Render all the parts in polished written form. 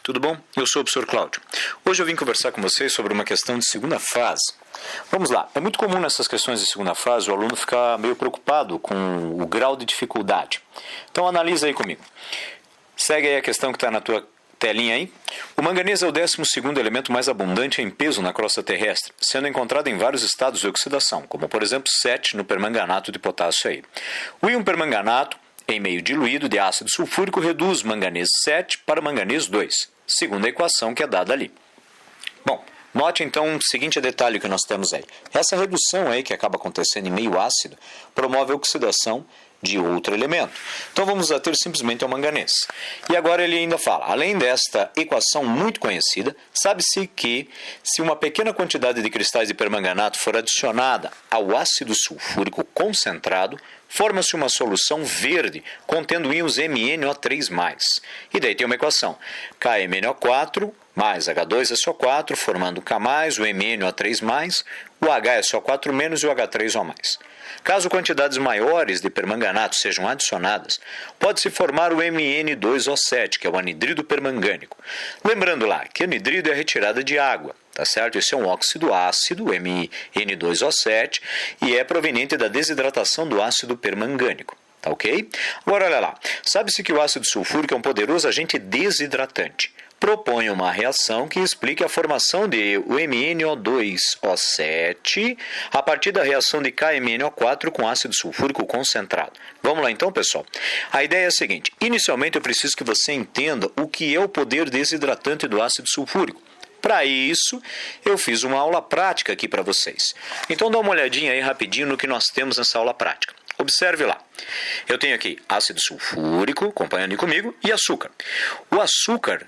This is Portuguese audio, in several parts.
tudo bom? Eu sou o professor Cláudio. Hoje eu vim conversar com vocês sobre uma questão de segunda fase. Vamos lá, é muito comum nessas questões de segunda fase o aluno ficar meio preocupado com o grau de dificuldade. Então analisa aí comigo. Segue aí a questão que está na tua telinha aí. O manganês é o 12º elemento mais abundante em peso na crosta terrestre, sendo encontrado em vários estados de oxidação, como por exemplo 7 no permanganato de potássio aí. O íon permanganato, em meio diluído de ácido sulfúrico, reduz manganês 7 para manganês 2, segundo a equação que é dada ali. Bom, note então o seguinte detalhe que nós temos aí. Essa redução aí que acaba acontecendo em meio ácido promove a oxidação de outro elemento. Então vamos ter simplesmente o manganês. E agora ele ainda fala, além desta equação muito conhecida, sabe-se que se uma pequena quantidade de cristais de permanganato for adicionada ao ácido sulfúrico concentrado, forma-se uma solução verde contendo íons MnO3+. E daí tem uma equação, KMnO4 mais H2SO4, formando K+, o MnO3+, o HSO4- e o H3O+. Caso quantidades maiores de permanganato sejam adicionadas, pode-se formar o Mn2O7, que é o anidrido permangânico. Lembrando lá que anidrido é retirada de água, tá certo? Esse é um óxido ácido, Mn2O7, e é proveniente da desidratação do ácido permangânico. Tá ok? Agora olha lá, sabe-se que o ácido sulfúrico é um poderoso agente desidratante. Propõe uma reação que explique a formação de o MnO2O7 a partir da reação de KMnO4 com ácido sulfúrico concentrado. Vamos lá então, pessoal. A ideia é a seguinte. Inicialmente eu preciso que você entenda o que é o poder desidratante do ácido sulfúrico. Para isso, eu fiz uma aula prática aqui para vocês. Então dá uma olhadinha aí rapidinho no que nós temos nessa aula prática. Observe lá. Eu tenho aqui ácido sulfúrico, acompanhando comigo, e açúcar. O açúcar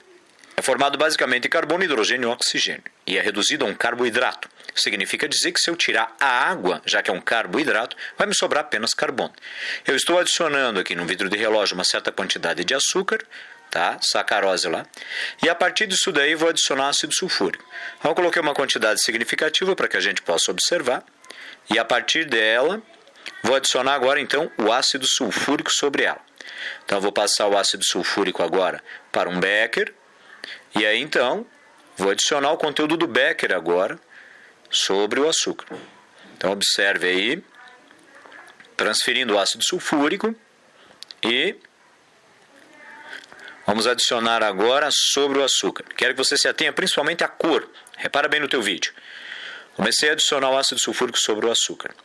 é formado basicamente de carbono, hidrogênio e oxigênio, e é reduzido a um carboidrato. Significa dizer que se eu tirar a água, já que é um carboidrato, vai me sobrar apenas carbono. Eu estou adicionando aqui no vidro de relógio uma certa quantidade de açúcar, tá? Sacarose lá, e a partir disso daí vou adicionar ácido sulfúrico. Então eu coloquei uma quantidade significativa para que a gente possa observar, e a partir dela vou adicionar agora então o ácido sulfúrico sobre ela. Então eu vou passar o ácido sulfúrico agora para um becker. E aí, então, vou adicionar o conteúdo do becker agora sobre o açúcar. Então, observe aí, transferindo o ácido sulfúrico e vamos adicionar agora sobre o açúcar. Quero que você se atenha principalmente à cor. Repara bem no teu vídeo. Comecei a adicionar o ácido sulfúrico sobre o açúcar.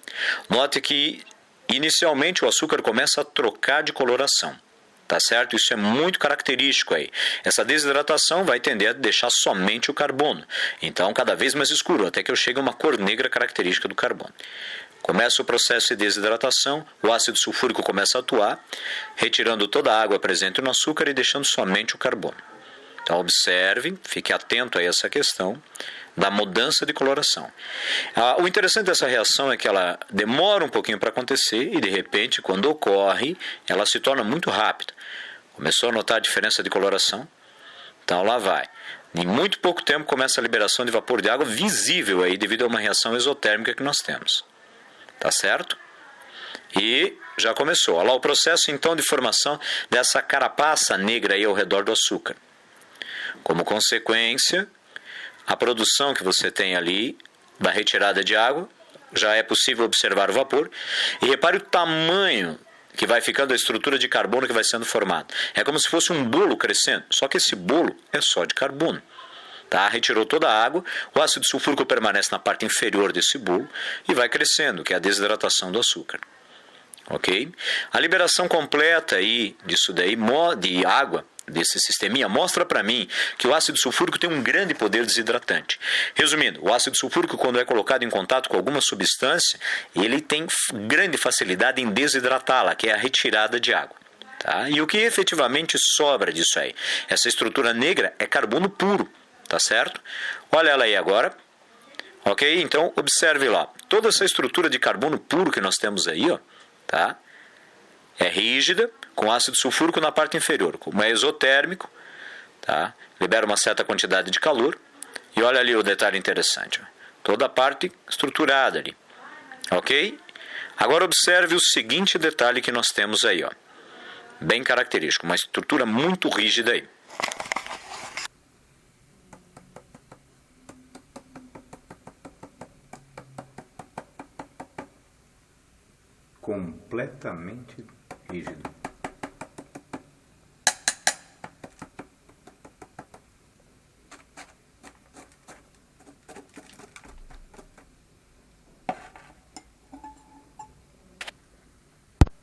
Note que, inicialmente, o açúcar começa a trocar de coloração. Tá certo? Isso é muito característico aí. Essa desidratação vai tender a deixar somente o carbono. Então, cada vez mais escuro, até que eu chegue a uma cor negra característica do carbono. Começa o processo de desidratação, o ácido sulfúrico começa a atuar, retirando toda a água presente no açúcar e deixando somente o carbono. Então, observe, fique atento a essa questão da mudança de coloração. O interessante dessa reação é que ela demora um pouquinho para acontecer e, de repente, quando ocorre, ela se torna muito rápida. Começou a notar a diferença de coloração? Então, lá vai. Em muito pouco tempo começa a liberação de vapor de água visível aí, devido a uma reação exotérmica que nós temos. Tá certo? E já começou. Olha lá o processo, então, de formação dessa carapaça negra aí ao redor do açúcar. Como consequência, a produção que você tem ali da retirada de água, já é possível observar o vapor. E repare o tamanho que vai ficando a estrutura de carbono que vai sendo formada. É como se fosse um bolo crescendo, só que esse bolo é só de carbono. Tá? Retirou toda a água, o ácido sulfúrico permanece na parte inferior desse bolo e vai crescendo, que é a desidratação do açúcar. Ok? A liberação completa aí disso daí, de água, desse sisteminha, mostra para mim que o ácido sulfúrico tem um grande poder desidratante. Resumindo, o ácido sulfúrico, quando é colocado em contato com alguma substância, ele tem grande facilidade em desidratá-la, que é a retirada de água. Tá? E o que efetivamente sobra disso aí? Essa estrutura negra é carbono puro, tá certo? Olha ela aí agora. Ok? Então, observe lá. Toda essa estrutura de carbono puro que nós temos aí, ó, tá? É rígida, com ácido sulfúrico na parte inferior. Como é exotérmico, tá? Libera uma certa quantidade de calor. E olha ali o detalhe interessante. Ó. Toda a parte estruturada ali. Ok? Agora observe o seguinte detalhe que nós temos aí. Ó. Bem característico. Uma estrutura muito rígida aí. completamente rígido.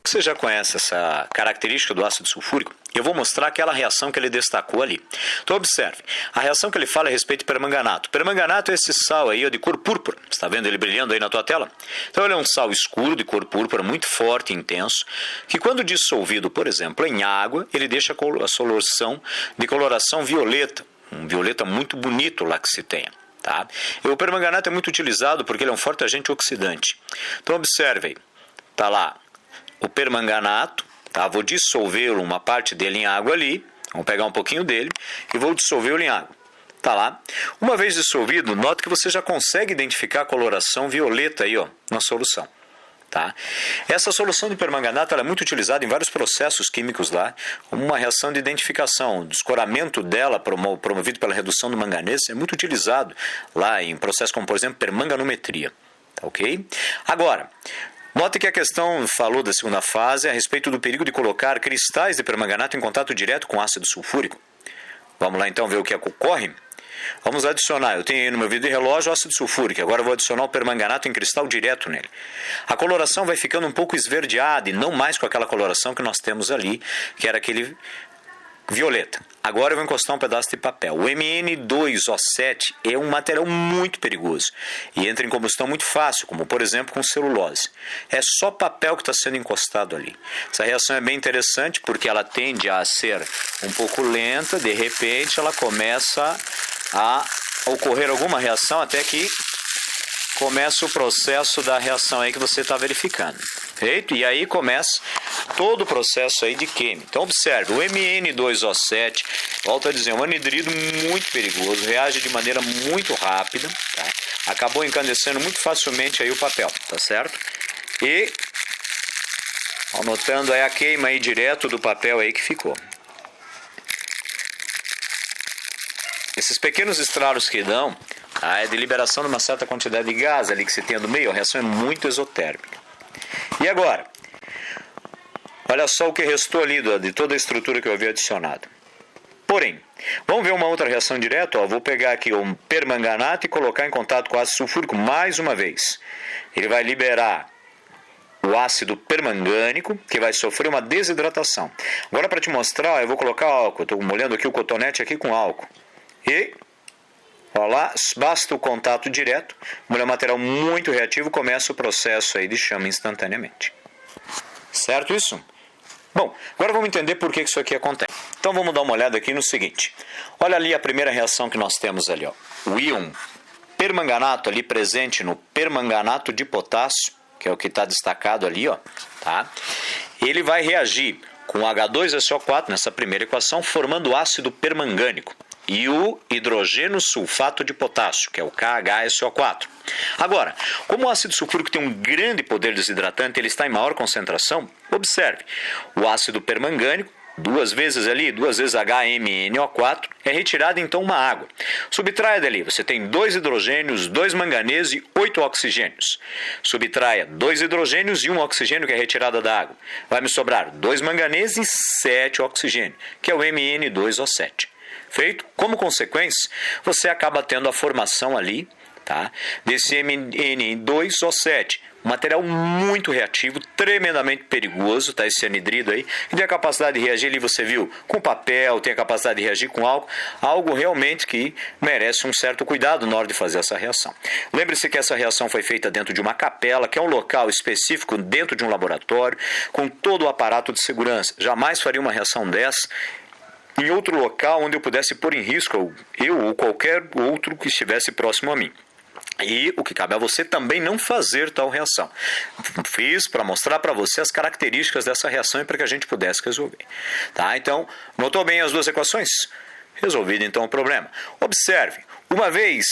Você já conhece essa característica do ácido sulfúrico? Eu vou mostrar aquela reação que ele destacou ali. Então observe, a reação que ele fala é a respeito de permanganato. Permanganato é esse sal aí de cor púrpura. Você está vendo ele brilhando aí na tua tela? Então ele é um sal escuro de cor púrpura, muito forte e intenso, que quando dissolvido, por exemplo, em água, ele deixa a solução de coloração violeta. Um violeta muito bonito lá que se tenha. Tá? E o permanganato é muito utilizado porque ele é um forte agente oxidante. Então observe aí, está lá o permanganato, tá? Vou dissolvê-lo, uma parte dele em água ali, vamos pegar um pouquinho dele e vou dissolvê-lo em água. Tá lá. Uma vez dissolvido, note que você já consegue identificar a coloração violeta aí, ó, na solução. Tá? Essa solução de permanganato ela é muito utilizada em vários processos químicos lá, como uma reação de identificação. O descoramento dela, promovido pela redução do manganês, é muito utilizado lá em processos como, por exemplo, permanganometria. Tá, ok? Agora, note que a questão falou da segunda fase a respeito do perigo de colocar cristais de permanganato em contato direto com ácido sulfúrico. Vamos lá então ver o que ocorre? Vamos adicionar, eu tenho aí no meu vidro de relógio ácido sulfúrico, agora eu vou adicionar o permanganato em cristal direto nele. A coloração vai ficando um pouco esverdeada e não mais com aquela coloração que nós temos ali, que era aquele violeta. Agora eu vou encostar um pedaço de papel. O Mn2O7 é um material muito perigoso e entra em combustão muito fácil, como por exemplo com celulose. É só papel que está sendo encostado ali. Essa reação é bem interessante porque ela tende a ser um pouco lenta, de repente ela começa a ocorrer alguma reação até que começa o processo da reação aí que você está verificando. Feito? E aí começa todo o processo aí de queima. Então observe, o Mn2O7, volto a dizer, um anidrido muito perigoso, reage de maneira muito rápida, tá? Acabou incandescendo muito facilmente aí o papel, tá certo? E anotando aí a queima aí direto do papel aí que ficou. Esses pequenos estralos que dão, é de liberação de uma certa quantidade de gás ali que se tem no meio, a reação é muito exotérmica. E agora, olha só o que restou ali de toda a estrutura que eu havia adicionado. Porém, vamos ver uma outra reação direta. Ó, vou pegar aqui um permanganato e colocar em contato com o ácido sulfúrico mais uma vez. Ele vai liberar o ácido permangânico, que vai sofrer uma desidratação. Agora para te mostrar, ó, eu vou colocar álcool. Estou molhando aqui o cotonete aqui com álcool. E olha lá, basta o contato direto, molhar material muito reativo, começa o processo aí de chama instantaneamente. Certo isso? Bom, agora vamos entender por que isso aqui acontece. Então vamos dar uma olhada aqui no seguinte. Olha ali a primeira reação que nós temos ali, ó. O íon permanganato ali presente no permanganato de potássio, que é o que está destacado ali, ó, tá? Ele vai reagir com H2SO4 nessa primeira equação, formando ácido permangânico. E o hidrogênio sulfato de potássio, que é o KHSO4. Agora, como o ácido sulfúrico tem um grande poder desidratante, ele está em maior concentração, observe, o ácido permangânico, duas vezes HMNO4, é retirado então uma água. Subtraia dali, você tem 2 hidrogênios, 2 manganês e 8 oxigênios. Subtraia 2 hidrogênios e 1 oxigênio que é retirada da água. Vai me sobrar 2 manganês e 7 oxigênio, que é o Mn2O7. Feito? Como consequência, você acaba tendo a formação ali, tá, desse Mn2O7, um material muito reativo, tremendamente perigoso, tá, esse anidrido aí, que tem a capacidade de reagir ali, você viu, com papel, tem a capacidade de reagir com álcool, algo realmente que merece um certo cuidado na hora de fazer essa reação. Lembre-se que essa reação foi feita dentro de uma capela, que é um local específico dentro de um laboratório, com todo o aparato de segurança. Jamais faria uma reação dessa em outro local onde eu pudesse pôr em risco eu ou qualquer outro que estivesse próximo a mim. E o que cabe a você também não fazer tal reação. Fiz para mostrar para você as características dessa reação e para que a gente pudesse resolver. Tá? Então, notou bem as duas equações? Resolvido então o problema. Observe, uma vez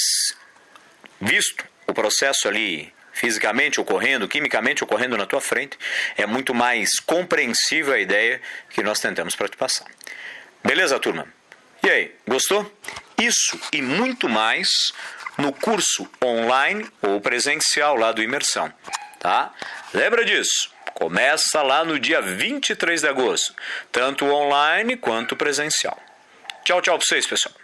visto o processo ali fisicamente ocorrendo, quimicamente ocorrendo na tua frente, é muito mais compreensível a ideia que nós tentamos para te passar. Beleza, turma? E aí, gostou? Isso e muito mais no curso online ou presencial lá do Imersão, tá? Lembra disso? Começa lá no dia 23 de agosto, tanto online quanto presencial. Tchau, tchau para vocês, pessoal.